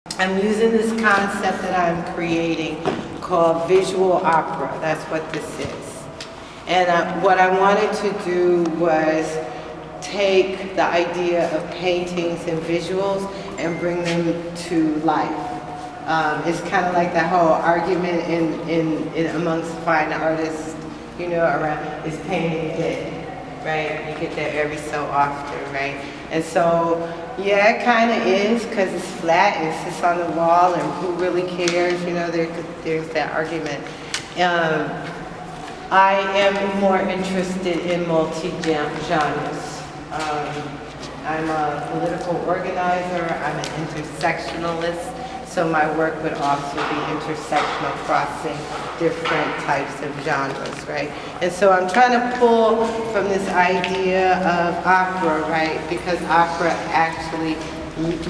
I'm using this concept that I'm creating called visual opera. That's what this is. And what I wanted to do was take the idea of paintings and visuals and bring them to life. It's kind of like that whole argument in amongst fine artists, you know, around is painting dead, right? You get that every so often, right? And so, yeah, it kind of is because it's flat and it sits on the wall, and who really cares? You know, there's that argument. I am more interested in multi-genres. I'm a political organizer. I'm an intersectionalist. So my work would also be intersectional, crossing different types of genres, right? And so I'm trying to pull from this idea of opera, right? Because opera actually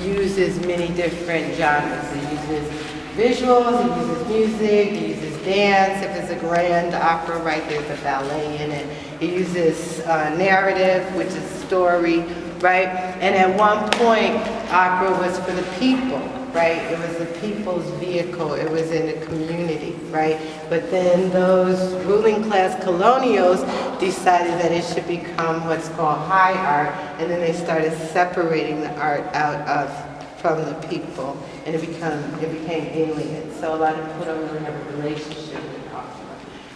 uses many different genres. It uses visuals, it uses music, it uses dance. If it's a grand opera, right, there's a ballet in it. It uses narrative, which is story, right? And at one point, opera was for the people. Right? It was the people's vehicle. It was in the community, right? But then those ruling class colonials decided that it should become what's called high art, and then they started separating the art from the people, and it became alien. So a lot of people don't really have a relationship with opera.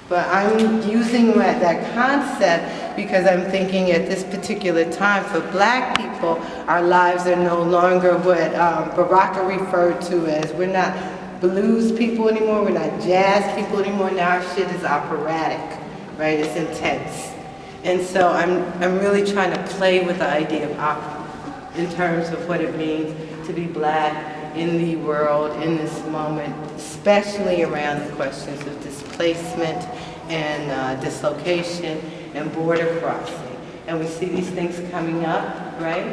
But I'm using that concept because I'm thinking at this particular time for Black people, our lives are no longer what Baraka referred to as, we're not blues people anymore, we're not jazz people anymore, now our shit is operatic, right? It's intense. And so I'm really trying to play with the idea of opera in terms of what it means to be Black in the world, in this moment, especially around the questions of displacement and dislocation and border crossing. And we see these things coming up, right?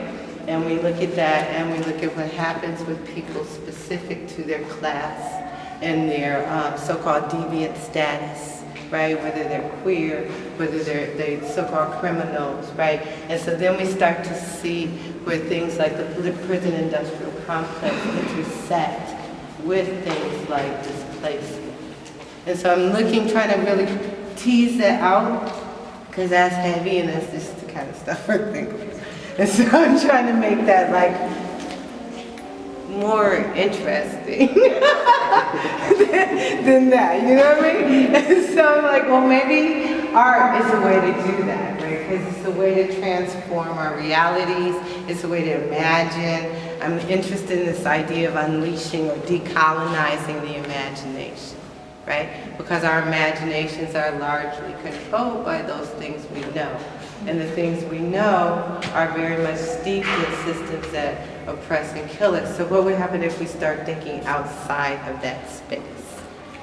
And we look at that and we look at what happens with people specific to their class and their so-called deviant status, right? Whether they're queer, whether they're so-called criminals, right? And so then we start to see where things like the prison industrial complex intersect with things like displacement. And so I'm trying to really tease that out, because that's heavy and that's just the kind of stuff we're thinking. And so I'm trying to make that like more interesting than that, you know what I mean? And so I'm like, well, maybe art is a way to do that, right? Because it's a way to transform our realities, it's a way to imagine. I'm interested in this idea of unleashing or decolonizing the imagination, right? Because our imaginations are largely controlled by those things we know. And the things we know are very much steeped in systems that oppress and kill us. So what would happen if we start thinking outside of that space,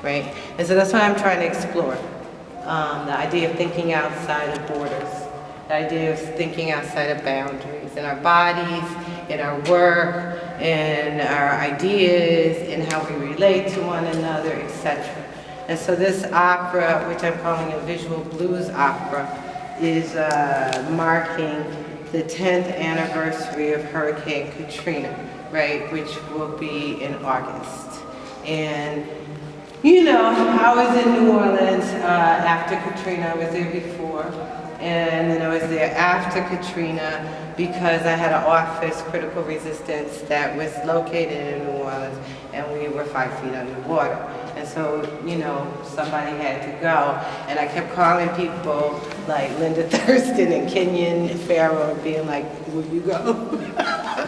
right? And so that's what I'm trying to explore. The idea of thinking outside of borders, the idea of thinking outside of boundaries in our bodies, in our work, in our ideas, in how we relate to one another, etc. And so this opera, which I'm calling a visual blues opera, is marking the 10th anniversary of Hurricane Katrina, right, which will be in August. And, you know, I was in New Orleans after Katrina. I was there before, and then I was there after Katrina because I had an office, Critical Resistance, that was located in New Orleans, and we were 5 feet underwater. And so, you know, somebody had to go. And I kept calling people like Linda Thurston and Kenyon Farrow, being like, will you go?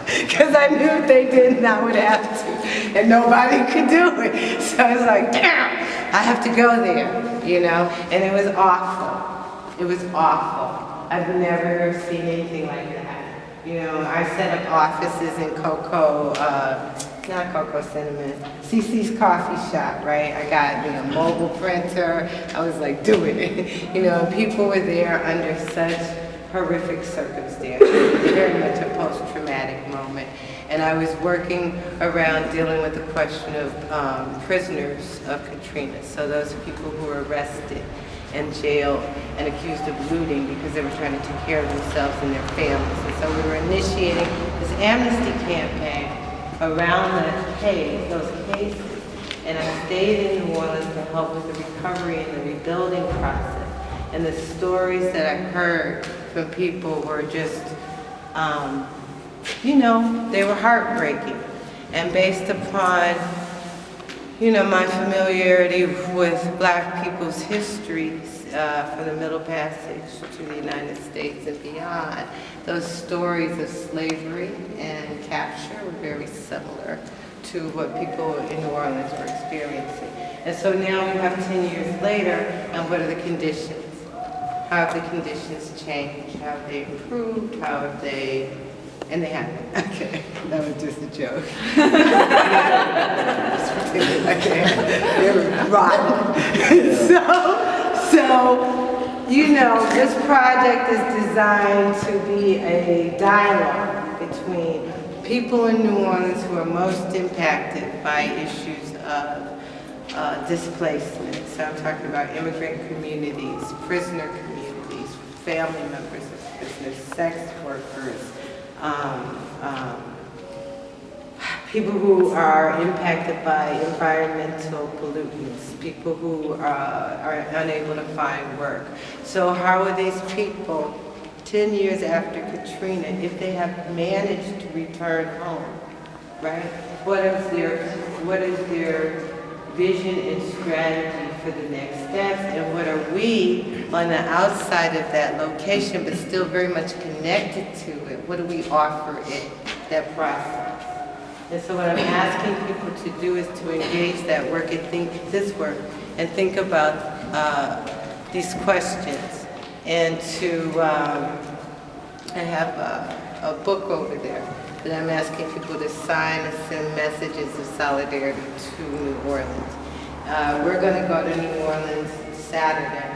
Because I knew if they didn't, I would have to. And nobody could do it. So I was like, damn, I have to go there, you know? And it was awful. It was awful. I've never seen anything like that. You know, I set up offices in not Cocoa Cinnamon, CC's Coffee Shop, right? I got, you know, mobile printer. I was like doing it, you know, and people were there under such horrific circumstances, very much a post-traumatic moment. And I was working around dealing with the question of prisoners of Katrina. So those people who were arrested and jailed and accused of looting because they were trying to take care of themselves and their families. And so we were initiating this amnesty campaign around those cases. And I stayed in New Orleans to help with the recovery and the rebuilding process. And the stories that I heard from people were just, they were heartbreaking. And based upon, my familiarity with Black people's histories from the Middle Passage to the United States and beyond, those stories of slavery and capture were very similar to what people in New Orleans were experiencing. And so now we have 10 years later, and what are the conditions? How have the conditions changed? How have they improved? How have they, and they haven't. Okay, that was just a joke. Okay, they were rotten. This project is designed to be a dialogue between people in New Orleans who are most impacted by issues of displacement. So I'm talking about immigrant communities, prisoner communities, family members of prisoners, sex workers, people who are impacted by environmental pollutants, people who are unable to find work. So how are these people 10 years after Katrina, if they have managed to return home, right? What is their vision and strategy for the next steps, and what are we on the outside of that location, but still very much connected to it? What do we offer it, that process? And so what I'm asking people to do is to engage that work and think this work, and think about these questions, and to I have a book over there that I'm asking people to sign and send messages of solidarity to New Orleans. We're going to go to New Orleans Saturday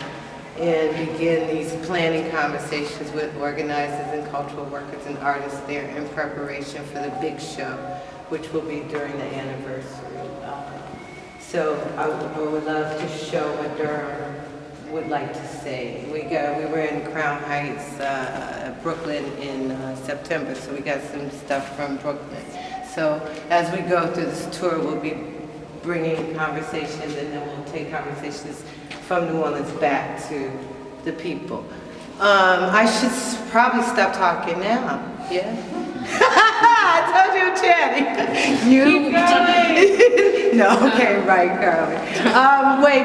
and begin these planning conversations with organizers and cultural workers and artists there in preparation for the big show, which will be during the anniversary. So I would love to show what Durham would like to say. We were in Crown Heights, Brooklyn in September, so we got some stuff from Brooklyn. So as we go through this tour, we'll be bringing conversations, and then we'll take conversations from New Orleans back to the people. I should probably stop talking now, yeah? I told you I'm chatty. Keep going. No, okay, right, Carly. Wait,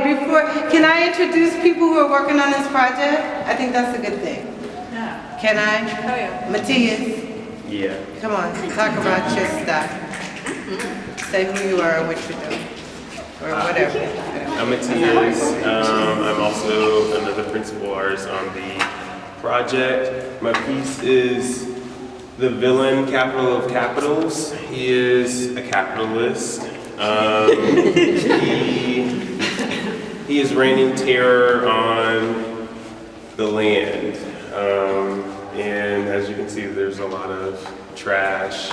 can I introduce people who are working on this project? I think that's a good thing. Yeah. Can I? Oh, yeah. Matthias, Yeah. come on, talk about your stuff. Say who you are and what you're doing, or whatever. I'm Matthias. I'm also another principal artist on the project. My piece is The Villain, Capital of Capitals. He is a capitalist. He is raining terror on the land. And as you can see, there's a lot of trash,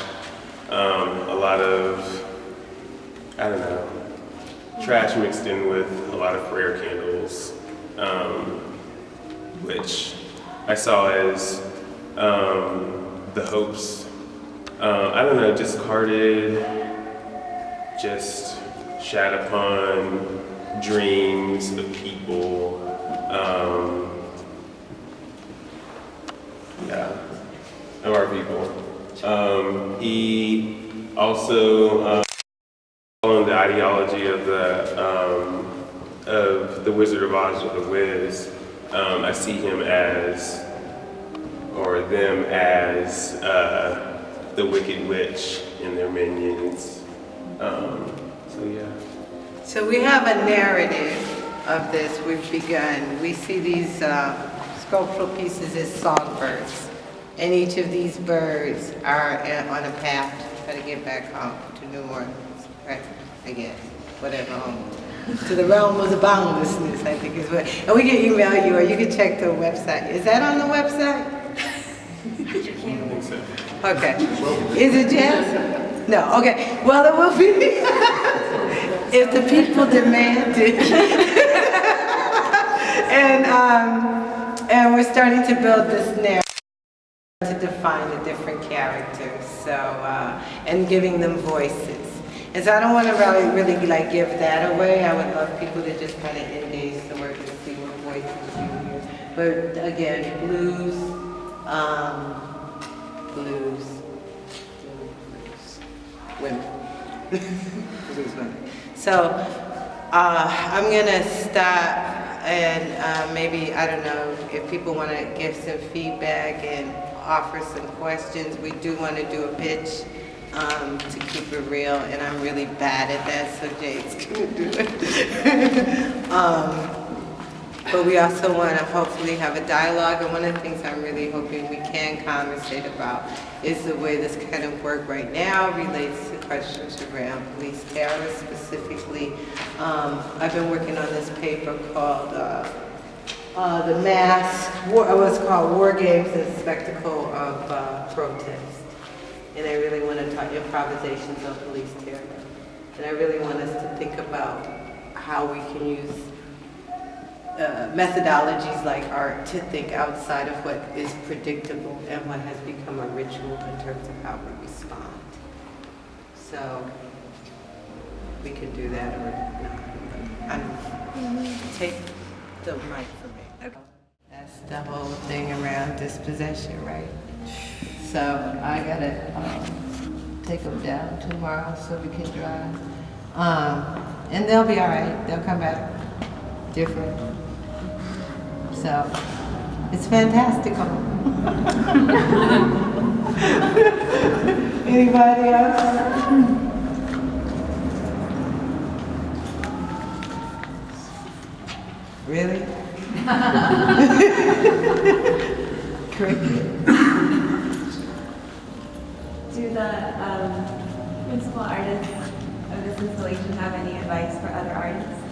a lot of, trash mixed in with a lot of prayer candles, which I saw as the hopes, discarded, just shat upon dreams of people, of our people. He also following the ideology of the Wizard of Oz or the Wiz. I see him as, or them as, the Wicked Witch and their minions. So we have a narrative of this we've begun. We see these sculptural pieces as songbirds, and each of these birds are on a path to try to get back home to New Orleans, right? I guess, whatever home. To the realm of the boundlessness, I think is what. And we can email you, or you can check the website. Is that on the website? I think so. Okay. Is it jazz? No. Okay. Well, it will be if the people demand it. And we're starting to build this narrative to define the different characters. So, and giving them voices. And so I don't want to really like give that away. I would love people to just kind of engage the work and see what voices you hear. But again, blues, women. Blues women. So I'm gonna stop and maybe, I don't know, if people want to give some feedback and offer some questions. We do want to do a pitch to keep it real, and I'm really bad at that, so Jade's gonna do it. But we also want to hopefully have a dialogue, and one of the things I'm really hoping we can conversate about is the way this kind of work right now relates to questions around police terror specifically. I've been working on this paper called The Mask, what's called War Games and Spectacle of Protest. And I really want to talk improvisations of police terror. And I really want us to think about how we can use methodologies like art to think outside of what is predictable and what has become a ritual in terms of how we respond. So we can do that or not. Take the mic from me. Okay. That's the whole thing around dispossession, right? So I gotta take them down tomorrow so we can drive. And they'll be all right. They'll come back different. So it's fantastical. Anybody else? Really? Cricket. Do the principal artists of this installation have any advice for other artists?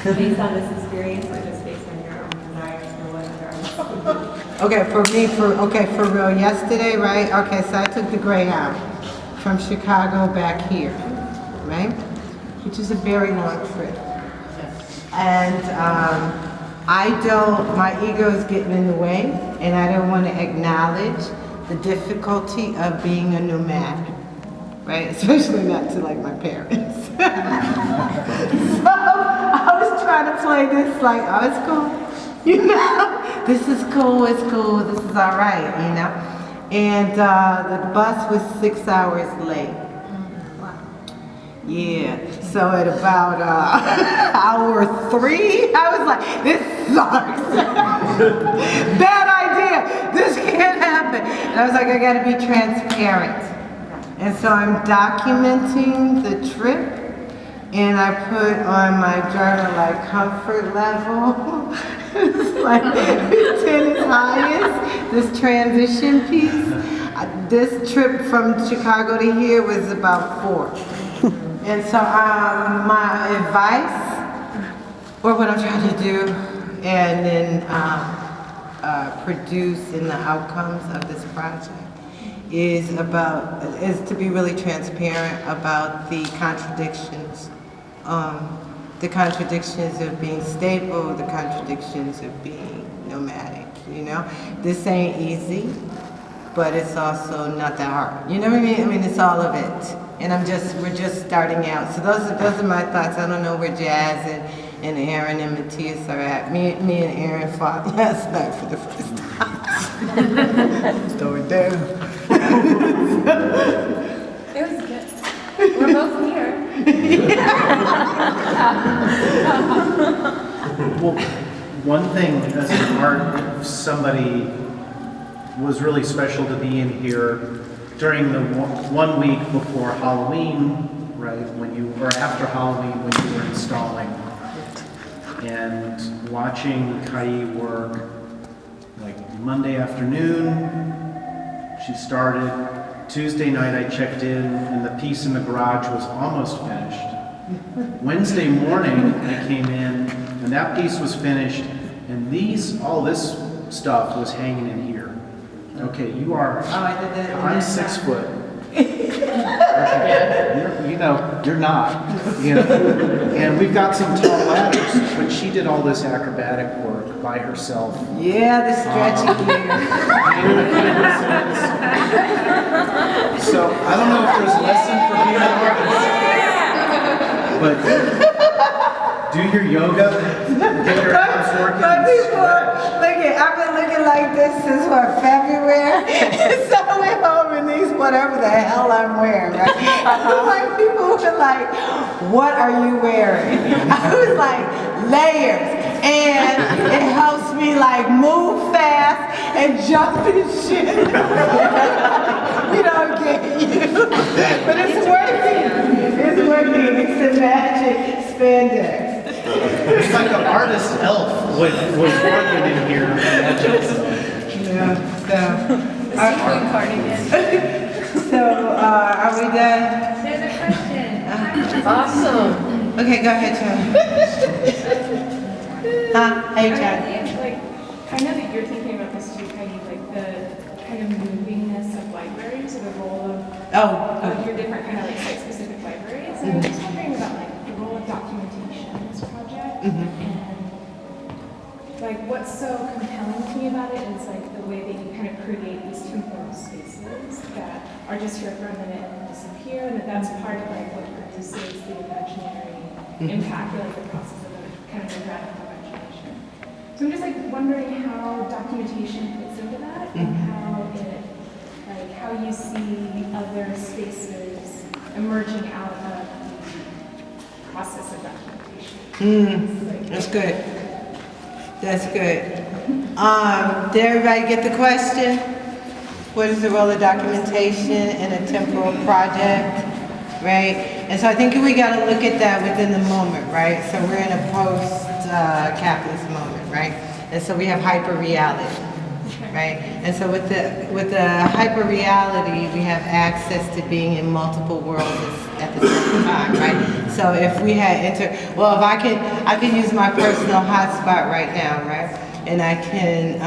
Based on this experience or just based on your own desires for what other artists? Okay, for real, yesterday, right? Okay, so I took the Greyhound from Chicago back here, right? Which is a very long trip. And my ego is getting in the way, and I don't want to acknowledge the difficulty of being a nomad, right? Especially not to like my parents. So I was trying to play this like, oh, it's cool, you know? This is cool, it's cool, this is all right, you know? And the bus was 6 hours late. Yeah, so at about hour 3, I was like, this sucks. Bad idea, this can't happen. And I was like, I gotta be transparent. And so I'm documenting the trip, and I put on my journal like comfort level. It's like 10 is highest, this transition piece. This trip from Chicago to here was about 4. And so my advice, or what I'm trying to do, and then produce in the outcomes of this project is to be really transparent about the contradictions. The contradictions of being stable, the contradictions of being nomadic, you know? This ain't easy, but it's also not that hard. You know what I mean? I mean, it's all of it. And we're just starting out. So those are my thoughts. I don't know where Jazz and Aaron and Matthias are at. Me and Aaron fought last night for the first time. Throw it down. It was good. We're both here. Well, one thing as an art, somebody was really special to be in here during the 1 week before Halloween, right, or after Halloween when you were installing, and watching Kai work, like Monday afternoon, she started. Tuesday night I checked in, and the piece in the garage was almost finished. Wednesday morning I came in, and that piece was finished, and all this stuff was hanging in here. Okay, you are. Oh, I did that. I'm 6 foot. Okay. you know, you're not. You know? And we've got some tall ladders, but she did all this acrobatic work by herself. Yeah, the stretchy gear. So I don't know if there's a lesson for being an artist, but do your yoga, get your abs working. But and people, stretch. look at, I've been looking like this since what, February? So I went home in these whatever the hell I'm wearing, right? Like people were like, what are you wearing? I was like, layers. And it helps me like move fast and jump and shit. We don't get you. But it's working. It's working. It's the magic spandex. It's like an artist elf was working in here. Yeah, so. cardigan. So, are we done? There's a question. Awesome. Okay, go ahead, John. Hey, John. Like, I know that you're thinking about this too, Heidi, like the kind of movingness of libraries or the role of your different kind of like site-specific libraries. And I was just wondering about like the role of documentation in this project. And like what's so compelling to me about it is like the way that you kind of create these temporal spaces that are just here for a minute and disappear, and that's part of like what produces the imaginary impact or like the process of kind of the radical imagination. So I'm just like wondering how documentation fits into that and how it, like how you see other spaces emerging out of the process of documentation. That's good. That's good. Did everybody get the question? What is the role of documentation in a temporal project? Right? And so I think we got to look at that within the moment, right? So we're in a post-capitalist moment, right? And so we have hyper-reality, right? And so with the hyper-reality, we have access to being in multiple worlds at the same time, right? So if we had if I can use my personal hotspot right now, right? And I can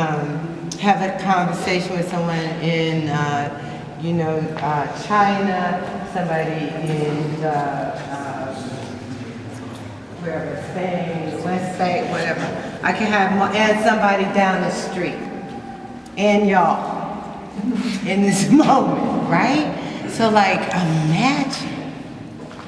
have a conversation with someone in, China, somebody in wherever, Spain, West Bank, whatever. I can have and somebody down the street, and y'all, in this moment, right? So like, imagine.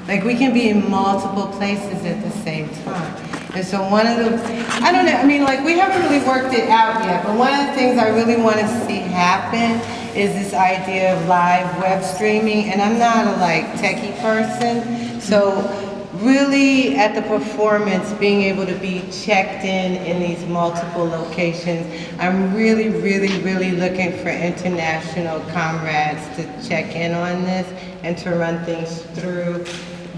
Like we can be in multiple places at the same time. And so one of the, I don't know, I mean like we haven't really worked it out yet, but one of the things I really want to see happen is this idea of live web streaming. And I'm not a like techie person, so really at the performance, being able to be checked in these multiple locations, I'm really, really, really looking for international comrades to check in on this and to run things through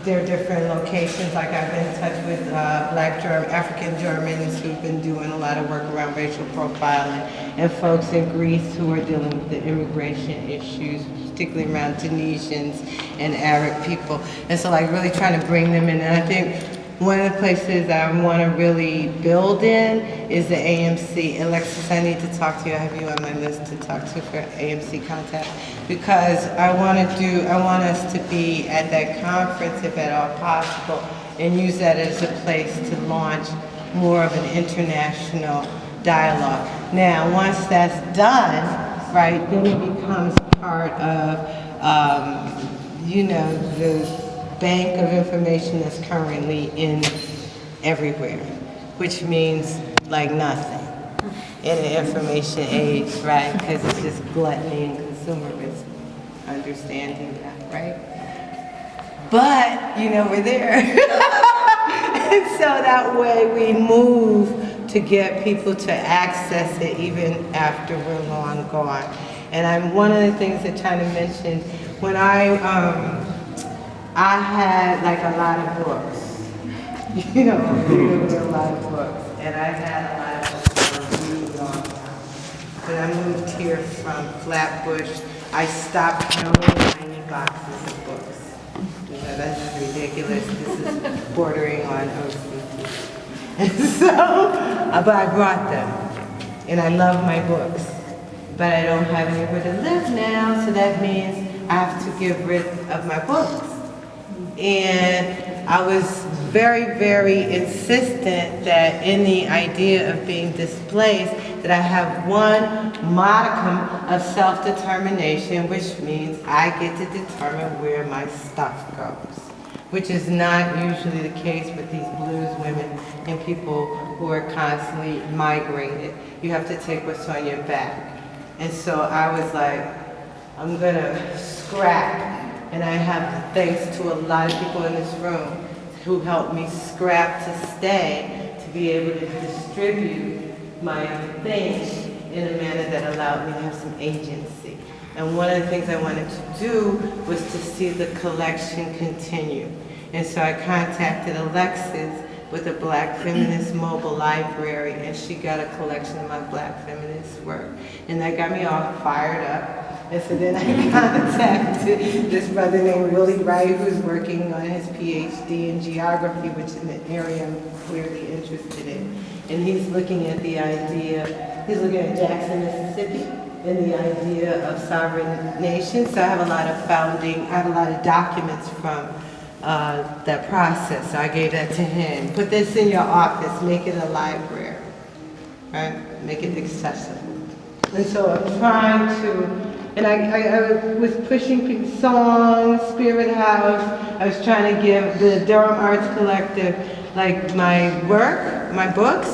their different locations. Like I've been in touch with African Germans who've been doing a lot of work around racial profiling, and folks in Greece who are dealing with the immigration issues, particularly around Tunisians and Arab people. And so like really trying to bring them in. And I think one of the places I want to really build in is the AMC. Alexis, I need to talk to you. I have you on my list to talk to for AMC contact, because I want us to be at that conference if at all possible and use that as a place to launch more of an international dialogue. Now, once that's done, right, then it becomes part of, the bank of information that's currently in everywhere, which means like nothing in an information age, right? Because it's just gluttony and consumerism, understanding that, right? But, we're there. And so that way we move to get people to access it even after we're long gone. And one of the things that China mentioned, when I had like a lot of books, a lot of books, and I had a lot of books for a really long time. When I moved here from Flatbush, I stopped counting 90 boxes of books. That's ridiculous. This is bordering on OCD. And so, but I brought them, and I love my books, but I don't have anywhere to live now, so that means I have to get rid of my books. And I was very, very insistent that in the idea of being displaced, that I have one modicum of self-determination, which means I get to determine where my stuff goes, which is not usually the case with these blues women and people who are constantly migrated. You have to take what's on your back. And so I was like, I'm gonna scrap. And I have thanks to a lot of people in this room who helped me scrap to stay, to be able to distribute my things in a manner that allowed me to have some agency. And one of the things I wanted to do was to see the collection continue. And so I contacted Alexis with a Black Feminist mobile library, and she got a collection of my Black feminist work. And that got me all fired up. And so then I contacted this brother named Willie Wright, who's working on his PhD in geography, which is an area I'm clearly interested in. And he's looking at the idea, he's looking at Jackson, Mississippi, and the idea of sovereign nations. So I have a lot of documents from that process. So I gave that to him. Put this in your office, make it a library, right? Make it accessible. And so I'm trying to, and I was pushing songs, Spirit House. I was trying to give the Durham Arts Collective, like my work, my books,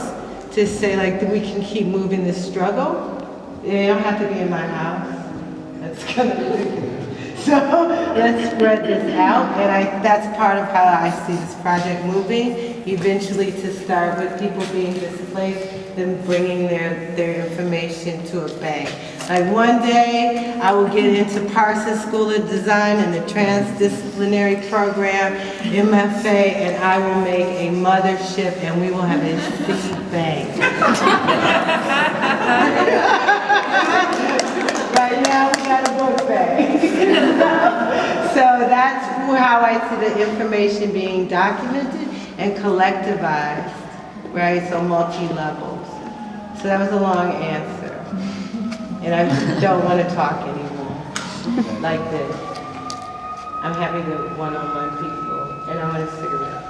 to say like that we can keep moving this struggle. They don't have to be in my house. That's kind of ridiculous. So let's spread this out, and that's part of how I see this project moving, eventually to start with people being displaced, then bringing their information to a bank. Like one day, I will get into Parsons School of Design and the transdisciplinary program, MFA, and I will make a mothership, and we will have a seed bank. Right now, we got a book bank. So that's how I see the information being documented and collectivized, right? So multi-levels. So that was a long answer. And I don't want to talk anymore like this. I'm happy to one-on-one people, and I want a cigarette.